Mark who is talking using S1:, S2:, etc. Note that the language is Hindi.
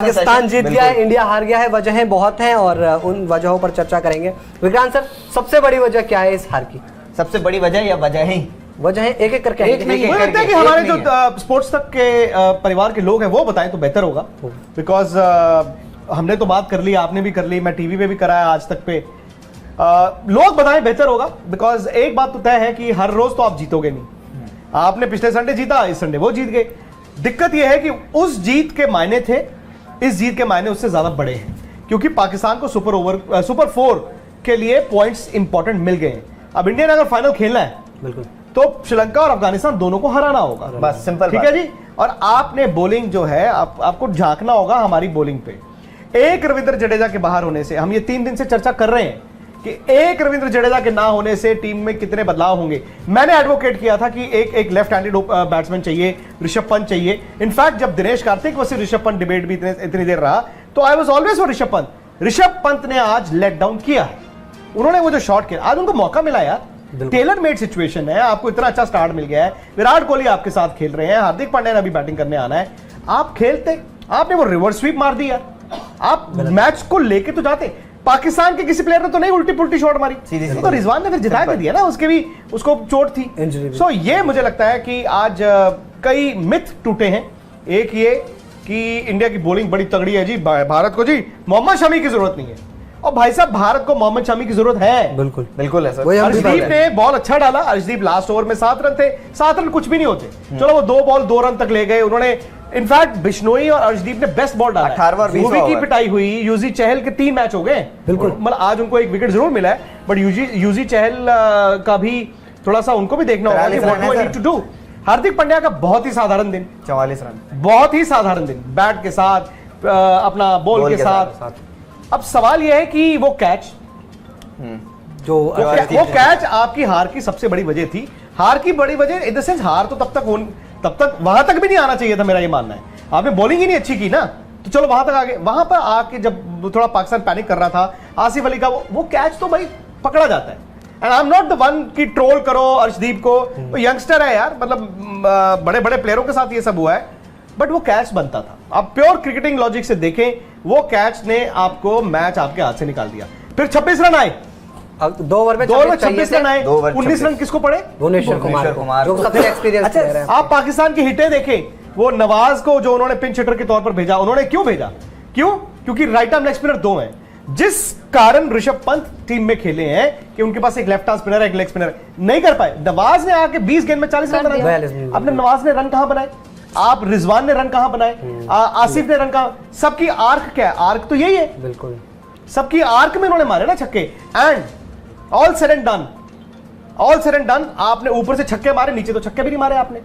S1: पाकिस्तान जीत गया है, इंडिया हार गया है। वजहें बहुत हैं और उन वजहों पर चर्चा करेंगे। विक्रांत सर, सबसे बड़ी वजह क्या है इस हार की?
S2: सबसे बड़ी वजह या वजहें
S1: एक एक करके
S3: मुझे लगता है कि हमारे जो स्पोर्ट्स तक के परिवार के लोग हैं वो बताएं तो बेहतर होगा, बिकॉज हमने तो बात कर ली, आपने भी कर ली, मैं टीवी पे भी कराया आज तक पे। लोग बताएं बेहतर होगा, बिकॉज एक बात तो तय है कि हर रोज तो आप जीतोगे नहीं। आपने पिछले संडे जीता, इस संडे वो जीत गए। दिक्कत यह है कि उस जीत के मायने थे, इस जीत के मायने उससे ज्यादा बड़े हैं, क्योंकि पाकिस्तान को सुपर 4 के लिए पॉइंट्स इंपॉर्टेंट मिल गए हैं। अब इंडिया ने अगर फाइनल खेलना है
S1: बिल्कुल
S3: तो श्रीलंका और अफगानिस्तान दोनों को हराना होगा,
S2: बस सिंपल।
S3: ठीक है जी। और आपने बॉलिंग जो है आपको झांकना होगा हमारी बॉलिंग पे। एक रविंद्र जडेजा के बाहर होने से, हम ये 3 दिन से चर्चा कर रहे हैं कि एक रविंद्र जडेजा के ना होने से टीम में कितने बदलाव होंगे। मैंने एडवोकेट किया था कि एक लेफ्ट हैंडेड बैट्समैन चाहिए, ऋषभ पंत चाहिए। इनफैक्ट जब दिनेश कार्तिक वर्सेस ऋषभ पंत डिबेट भी इतनी देर रहा तो I was always for Rishabh Pant. Rishabh Pant ने आज लेट डाउन किया है, उन्होंने वो जो शॉट किया, आज उनको मौका मिला यार। टेलर मेड सिचुएशन है, आपको इतना अच्छा स्टार्ट मिल गया है, विराट कोहली आपके साथ खेल रहे हैं, हार्दिक पांड्या ने अभी बैटिंग करने आना है, आप खेलते, आपने वो रिवर्स स्वीप मार दी यार। आप मैच को लेके तो जाते। पाकिस्तान के किसी प्लेयर ने तो नहीं उल्टी पुल्टी शॉट मारी, तो रिजवान ने फिर जिता के दिया ना, उसके भी उसको चोट थी। सो ये मुझे लगता है कि आज कई मिथ टूटे हैं। एक ये कि इंडिया की बॉलिंग बड़ी तगड़ी है जी, भारत को जी मोहम्मद शमी की जरूरत नहीं है। और भाई साहब, भारत को मोहम्मद शमी की जरूरत है,
S1: बिल्कुल
S2: बिल्कुल है सर।
S3: अर्शदीप ने एक बॉल अच्छा डाला, अर्शदीप लास्ट ओवर में 7 रन थे, 7 रन कुछ भी नहीं होते, चलो वो 2 बॉल 2 रन तक ले गए उन्होंने। इनफैक्ट बिश्नोई और अर्शदीप ने बेस्ट बॉल डाला,
S2: 18वां और 20वां
S3: की पिटाई हुई। यूजी चहल के 3 मैच हो गए, बिल्कुल, मतलब आज उनको एक विकेट जरूर मिला है, बट यूजी चहल का भी थोड़ा सा उनको भी देखना होगा कि what do I need to do. Hardik Pandya का बहुत ही साधारण दिन,
S2: 44 रन,
S3: बहुत ही साधारण दिन, बैट के साथ, अपना बॉल के साथ। अब सवाल यह है कि वो कैच वो कैच आपकी हार की सबसे बड़ी वजह थी। हार की बड़ी वजह इन द सेंस, हार तो तब तक वहां तक भी नहीं आना चाहिए था, मेरा ये मानना है। आपने बॉलिंग ही नहीं अच्छी की ना, तो चलो वहां तक आगे। वहां पर आके जब थोड़ा पाकिस्तान पैनिक कर रहा था, आसिफ अली का वो कैच तो भाई पकड़ा जाता है। And I am not the one कि ट्रोल करो अर्शदीप को, वो यंगस्टर है यार, मतलब बड़े बड़े प्लेयरों के साथ ये सब हुआ है, बट वो कैच बनता था। आप प्योर क्रिकेटिंग लॉजिक से देखें, वो कैच ने आपको मैच आपके हाथ से निकाल दिया। फिर 26 रन आए,
S1: 2 ओवर में
S3: 26 रन आए, 19 रन किसको पड़े?
S1: भुवनेश्वर कुमार जो सबसे एक्सपीरियंस प्लेयर है।
S3: आप पाकिस्तान की हिटें देखें, वो नवाज को जो उन्होंने पिंच हिटर के तौर पर भेजा, उन्होंने क्यों भेजा? क्योंकि राइट आर्म लेग स्पिनर 2 हैं, जिस कारण ऋषभ पंत टीम में खेले हैं कि उनके पास एक लेफ्ट आर्म स्पिनर है, एक लेग स्पिनर नहीं कर पाए। नवाज ने आके 20 गेंद में 40 रन बनाए। अपने नवाज ने रन कहां बनाए? आप रिजवान ने रन कहां बनाए? आसिफ ने रन कहां? सबकी आर्क क्या है? आर्क तो यही है,
S1: बिल्कुल
S3: सबकी आर्क में उन्होंने मारे ना छक्के। And all said and done, आपने ऊपर से छक्के मारे, नीचे तो छक्के भी नहीं मारे आपने।